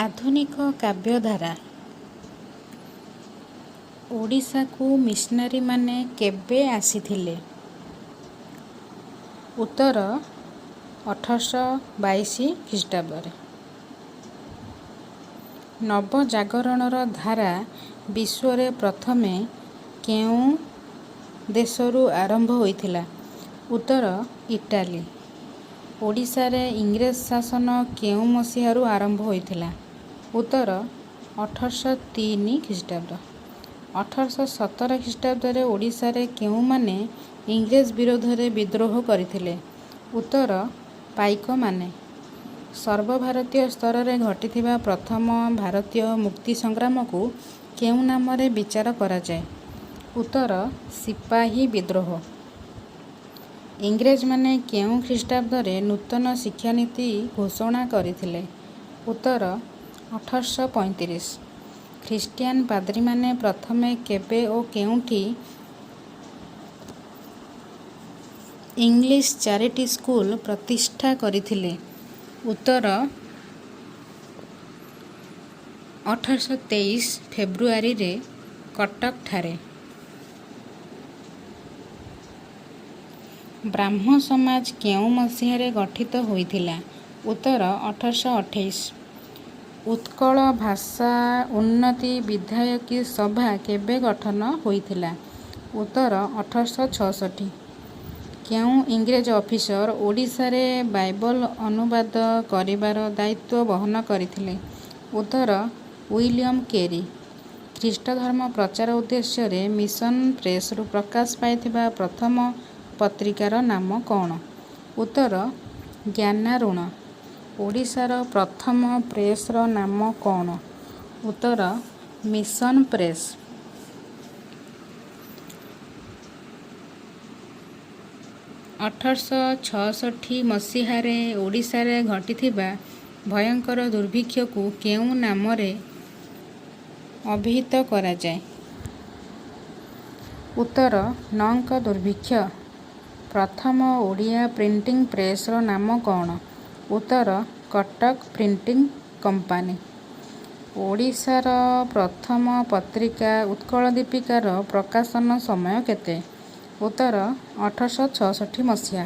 ଆଧୁନିକ କାବ୍ୟଧାରା। ଓଡ଼ିଶାକୁ ମିଶନାରୀମାନେ କେବେ ଆସିଥିଲେ? ଉତ୍ତର 1822 ଖ୍ରୀଷ୍ଟାବ୍ଦରେ। ନବଜାଗରଣର ଧାରା ବିଶ୍ୱରେ ପ୍ରଥମେ କେଉଁ ଦେଶରୁ ଆରମ୍ଭ ହୋଇଥିଲା? ଉତ୍ତର ଇଟାଲୀ। ଓଡ଼ିଶାରେ ଇଂରେଜ ଶାସନ କେଉଁ ମସିହାରୁ ଆରମ୍ଭ ହୋଇଥିଲା? ଉତ୍ତର 1803 ଖ୍ରୀଷ୍ଟାବ୍ଦ। 1817 ଖ୍ରୀଷ୍ଟାବ୍ଦରେ ଓଡ଼ିଶାରେ କେଉଁମାନେ ଇଂରେଜ ବିରୋଧରେ ବିଦ୍ରୋହ କରିଥିଲେ? ଉତ୍ତର ପାଇକମାନେ। ସର୍ବଭାରତୀୟ ସ୍ତରରେ ଘଟିଥିବା ପ୍ରଥମ ଭାରତୀୟ ମୁକ୍ତି ସଂଗ୍ରାମକୁ କେଉଁ ନାମରେ ବିଚାର କରାଯାଏ? ଉତ୍ତର ସିପାହୀ ବିଦ୍ରୋହ। ଇଂରେଜମାନେ କେଉଁ ଖ୍ରୀଷ୍ଟାବ୍ଦରେ ନୂତନ ଶିକ୍ଷାନୀତି ଘୋଷଣା କରିଥିଲେ? ଉତ୍ତର 1835। ଖ୍ରୀଷ୍ଟିଆନ ପାଦ୍ରୀମାନେ ପ୍ରଥମେ କେବେ ଓ କେଉଁଠି ଇଂଲିଶ ଚାରିଟି ସ୍କୁଲ ପ୍ରତିଷ୍ଠା କରିଥିଲେ? ଉତ୍ତର 1823 ଫେବୃଆରୀରେ କଟକଠାରେ। ବ୍ରାହ୍ମ ସମାଜ କେଉଁ ମସିହାରେ ଗଠିତ ହୋଇଥିଲା? ଉତ୍ତର 1828। ଉତ୍କଳ ଭାଷା ଉନ୍ନତି ବିଧାୟକୀ ସଭା କେବେ ଗଠନ ହୋଇଥିଲା? ଉତ୍ତର 1866। କେଉଁ ଇଂରେଜ ଅଫିସର ଓଡ଼ିଶାରେ ବାଇବଲ ଅନୁବାଦ କରିବାର ଦାୟିତ୍ୱ ବହନ କରିଥିଲେ? ଉତ୍ତର ଉଇଲିୟମ କେରି। ଖ୍ରୀଷ୍ଟଧର୍ମ ପ୍ରଚାର ଉଦ୍ଦେଶ୍ୟରେ ମିଶନ ପ୍ରେସରୁ ପ୍ରକାଶ ପାଇଥିବା ପ୍ରଥମ ପତ୍ରିକାର ନାମ କ'ଣ? ଉତ୍ତର ଜ୍ଞାନାରୁଣ। ଓଡ଼ିଶାର ପ୍ରଥମ ପ୍ରେସର ନାମ କ'ଣ? ଉତ୍ତର ମିଶନ ପ୍ରେସ। 1866 ମସିହାରେ ଓଡ଼ିଶାରେ ଘଟିଥିବା ଭୟଙ୍କର ଦୁର୍ଭିକ୍ଷକୁ କେଉଁ ନାମରେ ଅଭିହିତ କରାଯାଏ? ଉତ୍ତର ନଙ୍କ ଦୁର୍ଭିକ୍ଷ। ପ୍ରଥମ ଓଡ଼ିଆ ପ୍ରିଣ୍ଟିଂ ପ୍ରେସର ନାମ କ'ଣ? ଉତ୍ତର କଟକ ପ୍ରିଣ୍ଟିଂ କମ୍ପାନୀ। ଓଡ଼ିଶାର ପ୍ରଥମ ପତ୍ରିକା ଉତ୍କଳ ଦୀପିକାର ପ୍ରକାଶନ ସମୟ କେତେ? ଉତ୍ତର 1866 ମସିହା।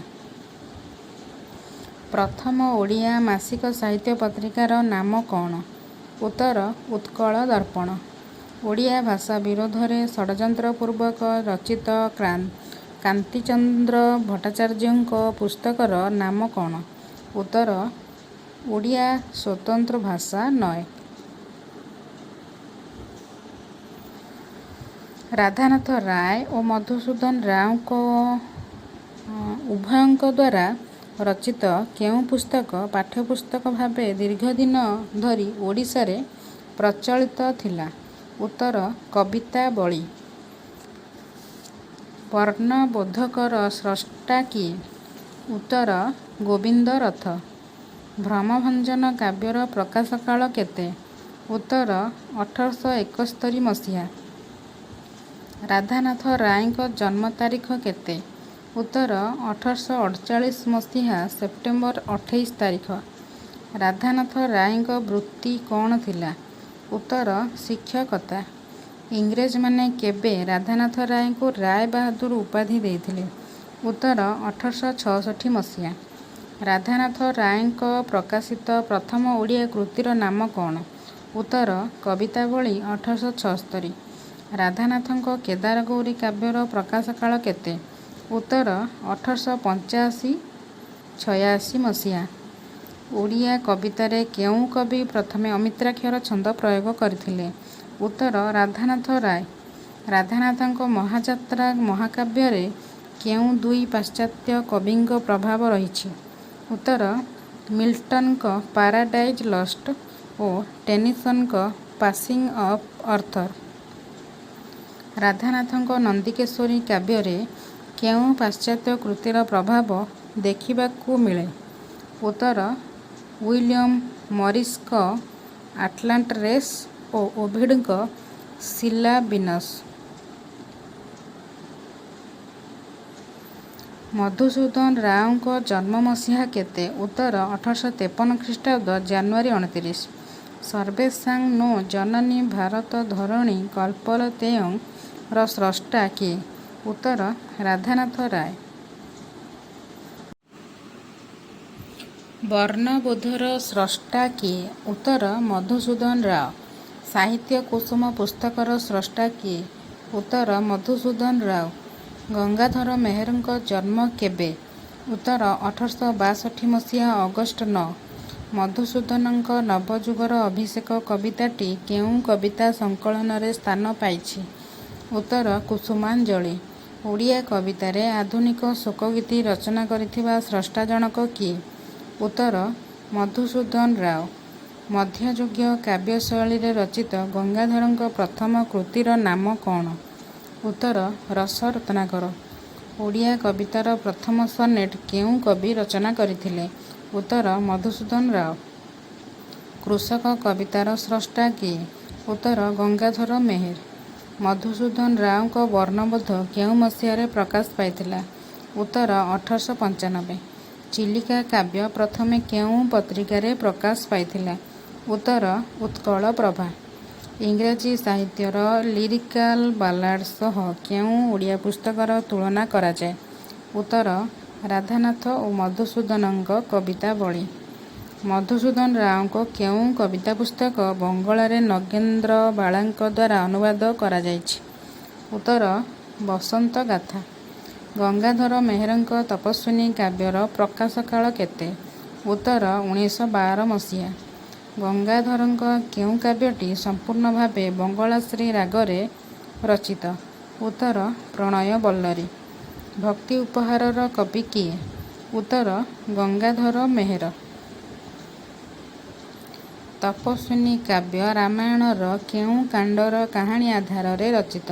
ପ୍ରଥମ ଓଡ଼ିଆ ମାସିକ ସାହିତ୍ୟ ପତ୍ରିକାର ନାମ କ'ଣ? ଉତ୍ତର ଉତ୍କଳ ଦର୍ପଣ। ଓଡ଼ିଆ ଭାଷା ବିରୋଧରେ ଷଡ଼ଯନ୍ତ୍ରପୂର୍ବକ ରଚିତ କାନ୍ତିଚନ୍ଦ୍ର ଭଟ୍ଟାଚାର୍ଯ୍ୟଙ୍କ ପୁସ୍ତକର ନାମ କ'ଣ? ଉତ୍ତର ଓଡ଼ିଆ ସ୍ୱତନ୍ତ୍ର ଭାଷା ନୟ। ରାଧାନାଥ ରାୟ ଓ ମଧୁସୂଦନ ରାଓଙ୍କ ଉଭୟଙ୍କ ଦ୍ୱାରା ରଚିତ କେଉଁ ପୁସ୍ତକ ପାଠ୍ୟପୁସ୍ତକ ଭାବେ ଦୀର୍ଘଦିନ ଧରି ଓଡ଼ିଶାରେ ପ୍ରଚଳିତ ଥିଲା? ଉତ୍ତର କବିତାବଳୀ। ବର୍ଣ୍ଣବୋଧକର ସ୍ରଷ୍ଟା କିଏ? ଉତ୍ତର ଗୋବିନ୍ଦ ରଥ। ଭ୍ରମଭଞ୍ଜନ କାବ୍ୟର ପ୍ରକାଶ କାଳ କେତେ? ଉତ୍ତର 1871 ମସିହା। ରାଧାନାଥ ରାୟଙ୍କ ଜନ୍ମ ତାରିଖ କେତେ? ଉତ୍ତର 1848 ମସିହା ସେପ୍ଟେମ୍ବର 28 ତାରିଖ। ରାଧାନାଥ ରାୟଙ୍କ ବୃତ୍ତି କ'ଣ ଥିଲା? ଉତ୍ତର ଶିକ୍ଷକତା। ଇଂରେଜମାନେ କେବେ ରାଧାନାଥ ରାୟଙ୍କୁ ରାୟ ବାହାଦୁର ଉପାଧି ଦେଇଥିଲେ? ଉତ୍ତର 1866 ମସିହା। ରାଧାନାଥ ରାୟଙ୍କ ପ୍ରକାଶିତ ପ୍ରଥମ ଓଡ଼ିଆ କୃତିର ନାମ କ'ଣ? ଉତ୍ତର କବିତାବଳୀ 1876। ରାଧାନାଥଙ୍କ କେଦାରଗୌରୀ କାବ୍ୟର ପ୍ରକାଶ କାଳ କେତେ? ଉତ୍ତର 1885-86 ମସିହା। ଓଡ଼ିଆ କବିତାରେ କେଉଁ କବି ପ୍ରଥମେ ଅମିତ୍ରାକ୍ଷର ଛନ୍ଦ ପ୍ରୟୋଗ କରିଥିଲେ? ଉତ୍ତର ରାଧାନାଥ ରାୟ। ରାଧାନାଥଙ୍କ ମହାଯାତ୍ରା ମହାକାବ୍ୟରେ କେଉଁ ଦୁଇ ପାଶ୍ଚାତ୍ୟ କବିଙ୍କ ପ୍ରଭାବ ରହିଛି? ଉତ୍ତର ମିଲ୍ଟନଙ୍କ ପାରାଡାଇଜ୍ ଲଷ୍ଟ ଓ ଟେନିସନଙ୍କ ପାସିଂ ଅଫ୍ ଅର୍ଥର। ରାଧାନାଥଙ୍କ ନନ୍ଦିକେଶ୍ୱରୀ କାବ୍ୟରେ କେଉଁ ପାଶ୍ଚାତ୍ୟ କୃତିର ପ୍ରଭାବ ଦେଖିବାକୁ ମିଳେ? ଉତ୍ତର ଉଇଲିୟମ ମରିସଙ୍କ ଆଟଲାଣ୍ଟ ରେସ୍ ଓ ଓଭିଡଙ୍କ ସିଲାବିନସ୍। ମଧୁସୂଦନ ରାଓଙ୍କ ଜନ୍ମ ମସିହା କେତେ? ଉତ୍ତର 1853 ଖ୍ରୀଷ୍ଟାବ୍ଦ ଜାନୁଆରୀ 29। ସର୍ବେଷାଂ ନୋ ଜନନୀ ଭାରତ ଧରଣୀ କଳ୍ପଲତେୟଂ ର ସ୍ରଷ୍ଟା କିଏ? ଉତ୍ତର ରାଧାନାଥ ରାୟ। ବର୍ଣ୍ଣବୋଧର ସ୍ରଷ୍ଟା କିଏ? ଉତ୍ତର ମଧୁସୂଦନ ରାଓ। ସାହିତ୍ୟ କୁସୁମ ପୁସ୍ତକର ସ୍ରଷ୍ଟା କିଏ? ଉତ୍ତର ମଧୁସୂଦନ ରାଓ। ଗଙ୍ଗାଧର ମେହେରଙ୍କ ଜନ୍ମ କେବେ? ଉତ୍ତର 1862 ମସିହା ଅଗଷ୍ଟ 9। ମଧୁସୂଦନଙ୍କ ନବଯୁଗର ଅଭିଷେକ କବିତାଟି କେଉଁ କବିତା ସଂକଳନରେ ସ୍ଥାନ ପାଇଛି? ଉତ୍ତର କୁସୁମାଞ୍ଜଳି। ଓଡ଼ିଆ କବିତାରେ ଆଧୁନିକ ଶୋକଗୀତି ରଚନା କରିଥିବା ସ୍ରଷ୍ଟା ଜଣକ କିଏ? ଉତ୍ତର ମଧୁସୂଦନ ରାଓ। ମଧ୍ୟଯୁଗୀୟ କାବ୍ୟଶୈଳୀରେ ରଚିତ ଗଙ୍ଗାଧରଙ୍କ ପ୍ରଥମ କୃତିର ନାମ କ'ଣ? ଉତ୍ତର ରସ ରତ୍ନାକର। ଓଡ଼ିଆ କବିତାର ପ୍ରଥମ ସନେଟ୍ କେଉଁ କବି ରଚନା କରିଥିଲେ? ଉତ୍ତର ମଧୁସୂଦନ ରାଓ। କୃଷକ କବିତାର ସ୍ରଷ୍ଟା କିଏ? ଉତ୍ତର ଗଙ୍ଗାଧର ମେହେର। ମଧୁସୂଦନ ରାଓଙ୍କ ବର୍ଣ୍ଣବୋଧ କେଉଁ ମସିହାରେ ପ୍ରକାଶ ପାଇଥିଲା? ଉତ୍ତର 1895। ଚିଲିକା କାବ୍ୟ ପ୍ରଥମେ କେଉଁ ପତ୍ରିକାରେ ପ୍ରକାଶ ପାଇଥିଲା? ଉତ୍ତର ଉତ୍କଳ ପ୍ରଭା। ଇଂରାଜୀ ସାହିତ୍ୟର ଲିରିକାଲ ବାଲାଡ୍ ସହ କେଉଁ ଓଡ଼ିଆ ପୁସ୍ତକର ତୁଳନା କରାଯାଏ? ଉତ୍ତର ରାଧାନାଥ ଓ ମଧୁସୂଦନଙ୍କ କବିତାବଳୀ। ମଧୁସୂଦନ ରାଓଙ୍କ କେଉଁ କବିତା ପୁସ୍ତକ ବଙ୍ଗଳାରେ ନଗେନ୍ଦ୍ର ବାଳାଙ୍କ ଦ୍ୱାରା ଅନୁବାଦ କରାଯାଇଛି? ଉତ୍ତର ବସନ୍ତ ଗାଥା। ଗଙ୍ଗାଧର ମେହେରଙ୍କ ତପସ୍ୱିନୀ କାବ୍ୟର ପ୍ରକାଶ କାଳ କେତେ? ଉତ୍ତର 1912 ମସିହା। ଗଙ୍ଗାଧରଙ୍କ କେଉଁ କାବ୍ୟଟି ସମ୍ପୂର୍ଣ୍ଣ ଭାବେ ବଙ୍ଗଳାଶ୍ରୀ ରାଗରେ ରଚିତ? ଉତ୍ତର ପ୍ରଣୟ ବଲ୍ଲରୀ। ଭକ୍ତି ଉପହାରର କବି କିଏ? ଉତ୍ତର ଗଙ୍ଗାଧର ମେହେର। ତପସ୍ୱିନୀ କାବ୍ୟ ରାମାୟଣର କେଉଁ କାଣ୍ଡର କାହାଣୀ ଆଧାରରେ ରଚିତ?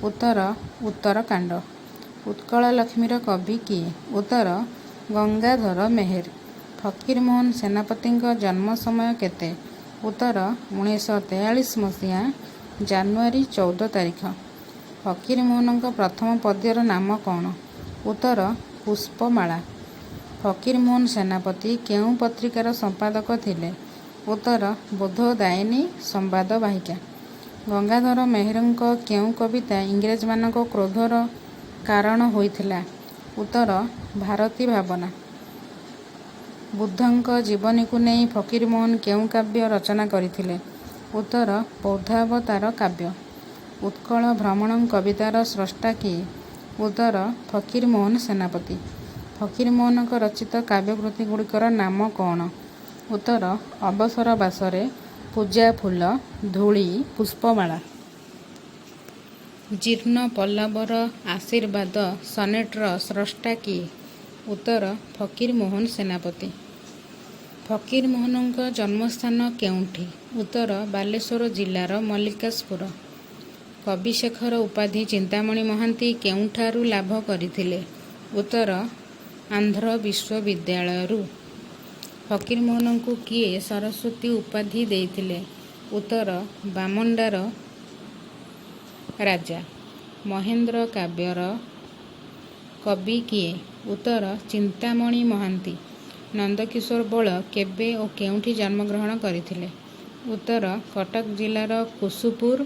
ଉତ୍ତର ଉତ୍ତରକାଣ୍ଡ। ଉତ୍କଳ ଲକ୍ଷ୍ମୀର କବି କିଏ? ଉତ୍ତର ଗଙ୍ଗାଧର ମେହେର। ଫକୀରମୋହନ ସେନାପତିଙ୍କ ଜନ୍ମ ସମୟ କେତେ? ଉତ୍ତର 1943 ମସିହା ଜାନୁଆରୀ 14 ତାରିଖ। ଫକୀରମୋହନଙ୍କ ପ୍ରଥମ ପଦ୍ୟର ନାମ କ'ଣ? ଉତ୍ତର ପୁଷ୍ପମାଳା। ଫକୀରମୋହନ ସେନାପତି କେଉଁ ପତ୍ରିକାର ସମ୍ପାଦକ ଥିଲେ? ଉତ୍ତର ବୋଧଦାୟିନୀ ସମ୍ବାଦ ବାହିକା। ଗଙ୍ଗାଧର ମେହେରଙ୍କ କେଉଁ କବିତା ଇଂରେଜମାନଙ୍କ କ୍ରୋଧର କାରଣ ହୋଇଥିଲା? ଉତ୍ତର ଭାରତୀ ଭାବନା। ବୁଦ୍ଧଙ୍କ ଜୀବନୀକୁ ନେଇ ଫକୀରମୋହନ କେଉଁ କାବ୍ୟ ରଚନା କରିଥିଲେ? ଉତ୍ତର ବୌଦ୍ଧାବତାର କାବ୍ୟ। ଉତ୍କଳ ଭ୍ରମଣଂ କବିତାର ସ୍ରଷ୍ଟା କିଏ? ଉତ୍ତର ଫକୀରମୋହନ ସେନାପତି। ଫକୀରମୋହନଙ୍କ ରଚିତ କାବ୍ୟକୃତିଗୁଡ଼ିକର ନାମ କ'ଣ? ଉତ୍ତର ଅବସରବାସରେ, ପୂଜା ଫୁଲ, ଧୂଳି, ପୁଷ୍ପମାଳା। ଜୀର୍ଣ୍ଣ ପଲ୍ଲବର ଆଶୀର୍ବାଦ ସନେଟ୍ର ସ୍ରଷ୍ଟା କିଏ? ଉତ୍ତର ଫକୀରମୋହନ ସେନାପତି। ଫକୀରମୋହନଙ୍କ ଜନ୍ମସ୍ଥାନ କେଉଁଠି? ଉତ୍ତର ବାଲେଶ୍ୱର ଜିଲ୍ଲାର ମଲ୍ଲିକାଶପୁର। କବିଶେଖର ଉପାଧି ଚିନ୍ତାମଣି ମହାନ୍ତି କେଉଁଠାରୁ ଲାଭ କରିଥିଲେ? ଉତ୍ତର ଆନ୍ଧ୍ର ବିଶ୍ୱବିଦ୍ୟାଳୟରୁ। ଫକୀରମୋହନଙ୍କୁ କିଏ ସରସ୍ୱତୀ ଉପାଧି ଦେଇଥିଲେ? ଉତ୍ତର ବାମଣ୍ଡାର ରାଜା। ମହେନ୍ଦ୍ର କାବ୍ୟର କବି କିଏ? ଉତ୍ତର ଚିନ୍ତାମଣି ମହାନ୍ତି। ନନ୍ଦକିଶୋର ବଳ କେବେ ଓ କେଉଁଠି ଜନ୍ମଗ୍ରହଣ କରିଥିଲେ? ଉତ୍ତର କଟକ ଜିଲ୍ଲାର କୁସୁପୁର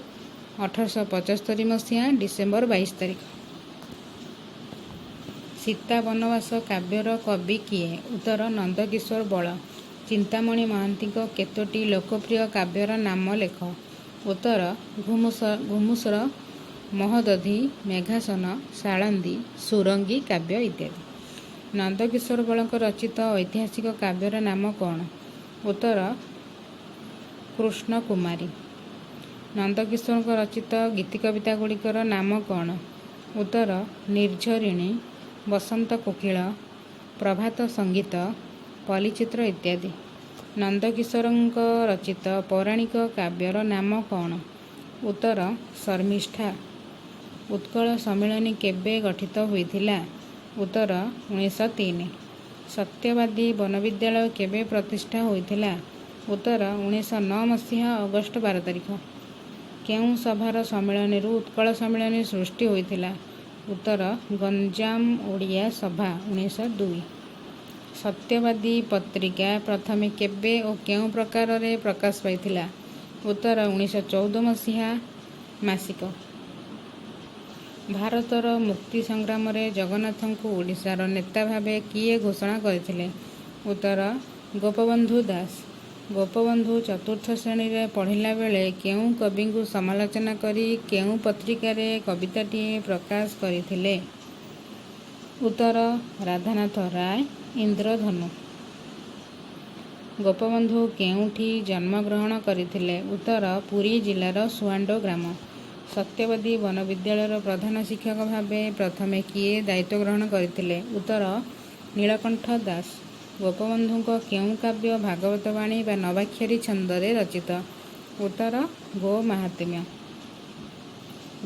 1875 ମସିହା ଡିସେମ୍ବର 22 ତାରିଖ। ସୀତା ବନବାସ କାବ୍ୟର କବି କିଏ? ଉତ୍ତର ନନ୍ଦକିଶୋର ବଳ। ଚିନ୍ତାମଣି ମହାନ୍ତିଙ୍କ କେତୋଟି ଲୋକପ୍ରିୟ କାବ୍ୟର ନାମ ଲେଖ? ଉତ୍ତର ଘୁମୁସର, ମହୋଦଧି, ମେଘାସନ, ସାଳନ୍ଦୀ, ସୁରଙ୍ଗୀ କାବ୍ୟ ଇତ୍ୟାଦି। ନନ୍ଦକିଶୋର ବଳଙ୍କ ରଚିତ ଐତିହାସିକ କାବ୍ୟର ନାମ କ'ଣ? ଉତ୍ତର କୃଷ୍ଣକୁମାରୀ। ନନ୍ଦକିଶୋରଙ୍କ ରଚିତ ଗୀତିକବିତାଗୁଡ଼ିକର ନାମ କ'ଣ? ଉତ୍ତର ନିର୍ଝରିଣୀ, ବସନ୍ତ କୋକିଳ, ପ୍ରଭାତ ସଙ୍ଗୀତ, ପଲ୍ଲୀଚିତ୍ର ଇତ୍ୟାଦି। ନନ୍ଦକିଶୋରଙ୍କ ରଚିତ ପୌରାଣିକ କାବ୍ୟର ନାମ କ'ଣ? ଉତ୍ତର ଶର୍ମିଷ୍ଠା। ଉତ୍କଳ ସମ୍ମିଳନୀ କେବେ ଗଠିତ ହୋଇଥିଲା? ଉତ୍ତର 1903। ସତ୍ୟବାଦୀ ବନବିଦ୍ୟାଳୟ କେବେ ପ୍ରତିଷ୍ଠା ହୋଇଥିଲା? ଉତ୍ତର 1909 ମସିହା ଅଗଷ୍ଟ 12 ତାରିଖ। କେଉଁ ସଭାର ସମ୍ମିଳନୀରୁ ଉତ୍କଳ ସମ୍ମିଳନୀ ସୃଷ୍ଟି ହୋଇଥିଲା? ଉତ୍ତର ଗଞ୍ଜାମ ଓଡ଼ିଆ ସଭା 1902। ସତ୍ୟବାଦୀ ପତ୍ରିକା ପ୍ରଥମେ କେବେ ଓ କେଉଁ ପ୍ରକାରରେ ପ୍ରକାଶ ପାଇଥିଲା? ଉତ୍ତର 1914 ମସିହା ମାସିକ। ଭାରତର ମୁକ୍ତି ସଂଗ୍ରାମରେ ଜଗନ୍ନାଥଙ୍କୁ ଓଡ଼ିଶାର ନେତା ଭାବେ କିଏ ଘୋଷଣା କରିଥିଲେ? ଉତ୍ତର ଗୋପବନ୍ଧୁ ଦାସ। ଗୋପବନ୍ଧୁ ଚତୁର୍ଥ ଶ୍ରେଣୀରେ ପଢ଼ିଲା ବେଳେ କେଉଁ କବିଙ୍କୁ ସମାଲୋଚନା କରି କେଉଁ ପତ୍ରିକାରେ କବିତାଟିଏ ପ୍ରକାଶ କରିଥିଲେ? ଉତ୍ତର ରାଧାନାଥ ରାୟ ଇନ୍ଦ୍ରଧନୁ। ଗୋପବନ୍ଧୁ କେଉଁଠି ଜନ୍ମଗ୍ରହଣ କରିଥିଲେ? ଉତ୍ତର ପୁରୀ ଜିଲ୍ଲାର ସୁଆଣ୍ଡୋ ଗ୍ରାମ। ସତ୍ୟବାଦୀ ବନବିଦ୍ୟାଳୟର ପ୍ରଧାନ ଶିକ୍ଷକ ଭାବେ ପ୍ରଥମେ କିଏ ଦାୟିତ୍ୱ ଗ୍ରହଣ କରିଥିଲେ? ଉତ୍ତର ନୀଳକଣ୍ଠ ଦାସ। ଗୋପବନ୍ଧୁଙ୍କ କେଉଁ କାବ୍ୟ ଭାଗବତ ବାଣୀ ବା ନବାକ୍ଷରୀ ଛନ୍ଦରେ ରଚିତ? ଉତ୍ତର ଗୋ ମାହାତ୍ମ୍ୟ।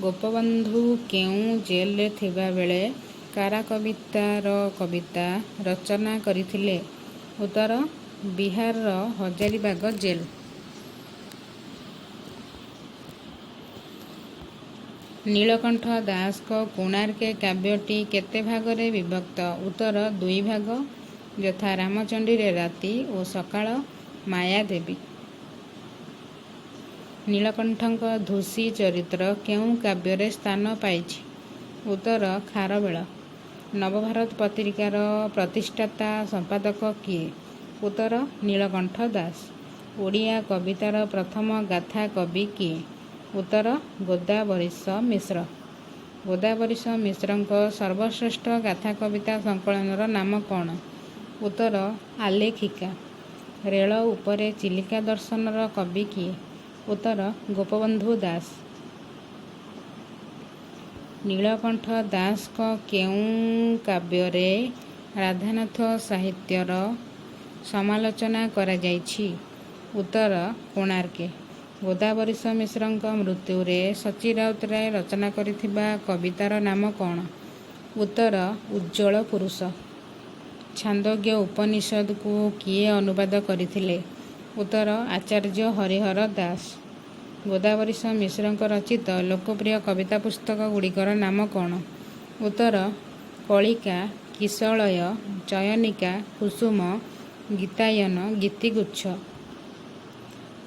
ଗୋପବନ୍ଧୁ କେଉଁ ଜେଲରେ ଥିବାବେଳେ କାରା କବିତାର କବିତା ରଚନା କରିଥିଲେ? ଉତ୍ତର ବିହାରର ହଜାରିବାଗ ଜେଲ୍। ନୀଳକଣ୍ଠ ଦାସଙ୍କ କୋଣାର୍କେ କାବ୍ୟଟି କେତେ ଭାଗରେ ବିଭକ୍ତ? ଉତ୍ତର 2 ଭାଗ, ଯଥା ରାମଚଣ୍ଡୀରେ ରାତି ଓ ସକାଳ ମାୟାଦେବୀ। ନୀଳକଣ୍ଠଙ୍କ ଧୂଷି ଚରିତ୍ର କେଉଁ କାବ୍ୟରେ ସ୍ଥାନ ପାଇଛି? ଉତ୍ତର ଖାରବେଳ। ନବଭାରତ ପତ୍ରିକାର ପ୍ରତିଷ୍ଠାତା ସମ୍ପାଦକ କିଏ? ଉତ୍ତର ନୀଳକଣ୍ଠ ଦାସ। ଓଡ଼ିଆ କବିତାର ପ୍ରଥମ ଗାଥା କବି କିଏ? ଉତ୍ତର ଗୋଦାବରୀଶ ମିଶ୍ର। ଗୋଦାବରୀଶ ମିଶ୍ରଙ୍କ ସର୍ବଶ୍ରେଷ୍ଠ ଗାଥା କବିତା ସଂକଳନର ନାମ କ'ଣ? ଉତ୍ତର ଆଲେଖିକା। ରେଳ ଉପରେ ଚିଲିକା ଦର୍ଶନର କବି କିଏ? ଉତ୍ତର ଗୋପବନ୍ଧୁ ଦାସ। ନୀଳକଣ୍ଠ ଦାସଙ୍କ କେଉଁ କାବ୍ୟରେ ରାଧାନାଥ ସାହିତ୍ୟର ସମାଲୋଚନା କରାଯାଇଛି? ଉତ୍ତର କୋଣାର୍କେ। ଗୋଦାବରୀଶ ମିଶ୍ରଙ୍କ ମୃତ୍ୟୁରେ ସଚୀ ରାଉତରାୟ ରଚନା କରିଥିବା କବିତାର ନାମ କ'ଣ? ଉତ୍ତର ଉଜ୍ଜ୍ୱଳ ପୁରୁଷ। ଛାନ୍ଦୋଗ୍ୟ ଉପନିଷଦକୁ କିଏ ଅନୁବାଦ କରିଥିଲେ? ଉତ୍ତର ଆଚାର୍ଯ୍ୟ ହରିହର ଦାସ। ଗୋଦାବରୀଶ ମିଶ୍ରଙ୍କ ରଚିତ ଲୋକପ୍ରିୟ କବିତା ପୁସ୍ତକ ଗୁଡ଼ିକର ନାମ କ'ଣ? ଉତ୍ତର କଳିକା, କିଶଳୟ, ଚୟନିକା, କୁସୁମ, ଗୀତାୟନ, ଗୀତିଗୁଚ୍ଛ।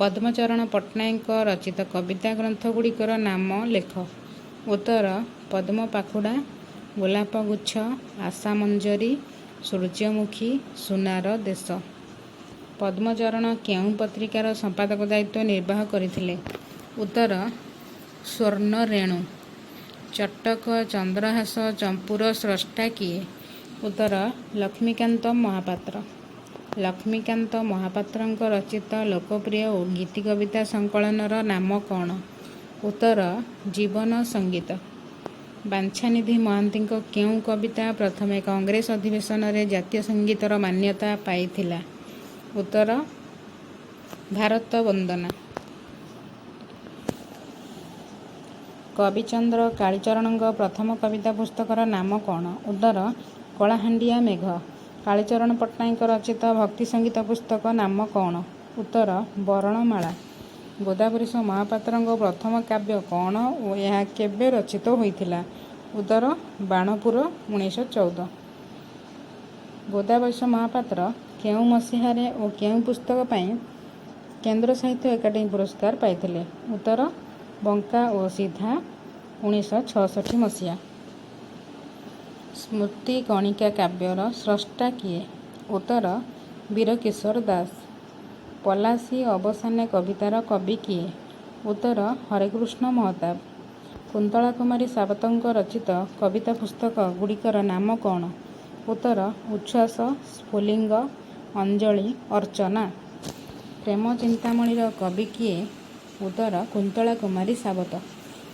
ପଦ୍ମଚରଣ ପଟ୍ଟନାୟକଙ୍କ ରଚିତ କବିତା ଗ୍ରନ୍ଥ ଗୁଡ଼ିକର ନାମ ଲେଖ। ଉତ୍ତର ପଦ୍ମପାଖୁଡ଼ା, ଗୋଲାପଗୁଚ୍ଛ, ଆଶାମଞ୍ଜରୀ, ସୂର୍ଯ୍ୟମୁଖୀ, ସୁନାର ଦେଶ। ପଦ୍ମଚରଣ କେଉଁ ପତ୍ରିକାର ସମ୍ପାଦକ ଦାୟିତ୍ୱ ନିର୍ବାହ କରିଥିଲେ? ଉତ୍ତର ସ୍ୱର୍ଣ୍ଣରେଣୁ। ଚଟକ ଚନ୍ଦ୍ରହାସ ଚମ୍ପୁର ସ୍ରଷ୍ଟା କିଏ? ଉତ୍ତର ଲକ୍ଷ୍ମୀକାନ୍ତ ମହାପାତ୍ର। ଲକ୍ଷ୍ମୀକାନ୍ତ ମହାପାତ୍ରଙ୍କ ରଚିତ ଲୋକପ୍ରିୟ ଗୀତିକବିତା ସଂକଳନର ନାମ କ'ଣ? ଉତ୍ତର ଜୀବନ ସଙ୍ଗୀତ। ବାଞ୍ଛାନିଧି ମହାନ୍ତିଙ୍କ କେଉଁ କବିତା ପ୍ରଥମେ କଂଗ୍ରେସ ଅଧିବେଶନରେ ଜାତୀୟ ସଙ୍ଗୀତର ମାନ୍ୟତା ପାଇଥିଲା? ଉତ୍ତର ଭାରତ ବନ୍ଦନା। କବିଚନ୍ଦ୍ର କାଳୀଚରଣଙ୍କ ପ୍ରଥମ କବିତା ପୁସ୍ତକର ନାମ କ'ଣ? ଉତ୍ତର କଳାହାଣ୍ଡିଆ ମେଘ। କାଳୀଚରଣ ପଟ୍ଟନାୟକଙ୍କ ରଚିତ ଭକ୍ତି ସଙ୍ଗୀତ ପୁସ୍ତକ ନାମ କ'ଣ? ଉତ୍ତର ବରଣମାଳା। ଗୋଦାବରୀଶ ମହାପାତ୍ରଙ୍କ ପ୍ରଥମ କାବ୍ୟ କ'ଣ ଓ ଏହା କେବେ ରଚିତ ହୋଇଥିଲା? ଉତ୍ତର ବାଣପୁର 1914। ଗୋଦାବରୀଶ ମହାପାତ୍ର କେଉଁ ମସିହାରେ ଓ କେଉଁ ପୁସ୍ତକ ପାଇଁ କେନ୍ଦ୍ର ସାହିତ୍ୟ ଏକାଡେମୀ ପୁରସ୍କାର ପାଇଥିଲେ? ଉତ୍ତର ବଙ୍କା ଓ ସିଧା 1966 ମସିହା। ସ୍ମୃତିକଣିକା କାବ୍ୟର ସ୍ରଷ୍ଟା କିଏ? ଉତ୍ତର ବୀରକିଶୋର ଦାସ। ପଲାଶୀ ଅବସାନେ କବିତାର କବି କିଏ? ଉତ୍ତର ହରେକୃଷ୍ଣ ମହତାବ। କୁନ୍ତଳା କୁମାରୀ ସାବତଙ୍କ ରଚିତ କବିତା ପୁସ୍ତକ ଗୁଡ଼ିକର ନାମ କ'ଣ? ଉତ୍ତର ଉଚ୍ଛ୍ୱାସ, ସ୍ଫୁଲିଙ୍ଗ, ଅଞ୍ଜଳି, ଅର୍ଚ୍ଚନା। ପ୍ରେମ ଚିନ୍ତାମଣିର କବି କିଏ? ଉତ୍ତର କୁନ୍ତଳା କୁମାରୀ ସାବତ।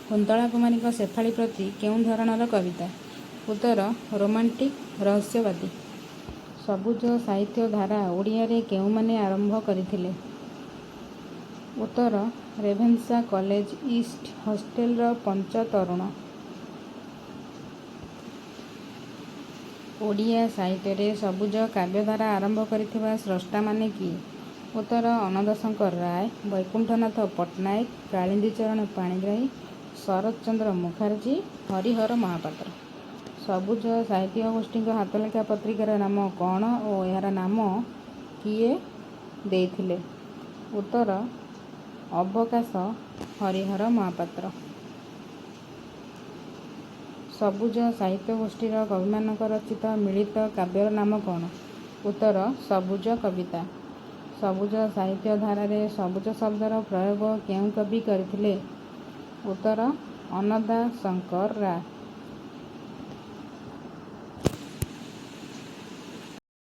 କୁନ୍ତଳା କୁମାରୀଙ୍କ ଶେଫାଳି ପ୍ରତି କେଉଁ ଧରଣର କବିତା? ଉତ୍ତର ରୋମାଣ୍ଟିକ ରହସ୍ୟବାଦୀ। ସବୁଜ ସାହିତ୍ୟ ଧାରା ଓଡ଼ିଆରେ କେଉଁମାନେ ଆରମ୍ଭ କରିଥିଲେ? ଉତ୍ତର ରେଭେନ୍ସା କଲେଜ ଇଷ୍ଟ ହଷ୍ଟେଲର ପଞ୍ଚତରୁଣ। ଓଡ଼ିଆ ସାହିତ୍ୟରେ ସବୁଜ କାବ୍ୟଧାରା ଆରମ୍ଭ କରିଥିବା ସ୍ରଷ୍ଟାମାନେ କିଏ? ଉତ୍ତର ଅନନ୍ତଶଙ୍କର ରାୟ, ବୈକୁଣ୍ଠନାଥ ପଟ୍ଟନାୟକ, କାଳିନ୍ଦୀ ଚରଣ ପାଣିଗ୍ରାହୀ, ଶରତ ଚନ୍ଦ୍ର ମୁଖାର୍ଜୀ, ହରିହର ମହାପାତ୍ର। ସବୁଜ ସାହିତ୍ୟ ଗୋଷ୍ଠୀଙ୍କ ହାତଲେଖା ପତ୍ରିକାର ନାମ କ'ଣ ଓ ଏହାର ନାମ କିଏ ଦେଇଥିଲେ? ଉତ୍ତର ଅବକାଶ ହରିହର ମହାପାତ୍ର। ସବୁଜ ସାହିତ୍ୟ ଗୋଷ୍ଠୀର କବିମାନଙ୍କ ରଚିତ ମିଳିତ କାବ୍ୟର ନାମ କ'ଣ? ଉତ୍ତର ସବୁଜ କବିତା। ସବୁଜ ସାହିତ୍ୟ ଧାରାରେ ସବୁଜ ଶବ୍ଦର ପ୍ରୟୋଗ କେଉଁ କବି କରିଥିଲେ? ଉତ୍ତର ଅନ୍ନଦା ଶଙ୍କର ରାୟ।